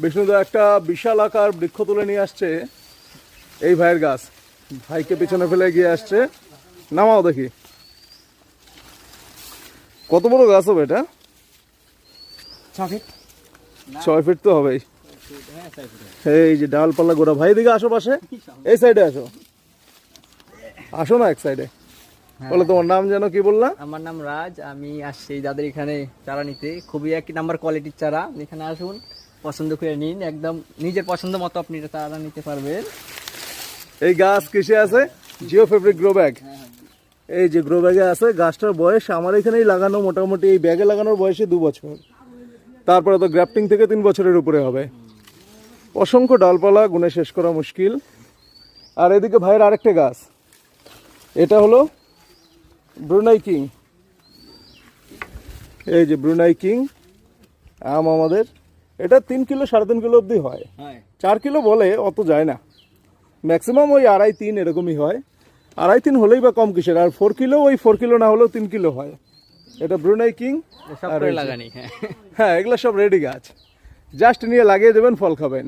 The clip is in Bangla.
বিষ্ণুদা একটা বিশাল আকার বৃক্ষ তুলে নিয়ে আসছে, এই ভাইয়ের গাছ। ভাইকে পিছনে ফেলে গিয়ে আসছে, নামাও দেখি কত বড় গাছ হবে এটা। 6 ফিট তো হবেই। এই যে ডালপালা গোড়া। ভাই দিকে আসো, পাশে এই সাইডে আসো, আসো না এক সাইডে। বলো তোমার নাম যেন কি বললা? আমার নাম রাজ, আমি আসছি দাদের এখানে চারা নিতে। খুবই এক নাম্বার কোয়ালিটির চারা, এখানে আসুন, পছন্দ করে নিন, একদম নিজের পছন্দ মতো আপনি এটা চারা নিতে পারবেন। এই গাছ কিসে আছে? Jio fabric grow bag. এই যে গ্রো ব্যাগে আছে। গাছটার বয়স আমার এখানেই লাগানো, মোটামুটি এই ব্যাগে লাগানোর বয়সে 2 বছর। তারপরে তো গ্রাফটিং থেকে 3 বছরের উপরে হবে। অসংখ্য ডালপালা, গুনে শেষ করা মুশকিল। আর এদিকে ভাইয়ের আরেকটা গাছ, এটা হলো ব্রুনাই কিং। এই যে ব্রুনাই কিং আম আমাদের, এটা 3 কিলো 3.5 কিলো অবধি হয়। 4 কিলো বলে, অত যায় না, ম্যাক্সিমাম ওই 2.5-3 এরকমই হয়। 2.5-3 হলেই বা কম কিসের। আর 4 কিলো, ওই 4 কিলো না হলেও 3 কিলো হয়। এটা ব্রুনাই কিং। সব করে লাগানি। হ্যাঁ, এগুলো সব রেডি গাছ, জাস্ট নিয়ে লাগিয়ে দেবেন, ফল খাবেন।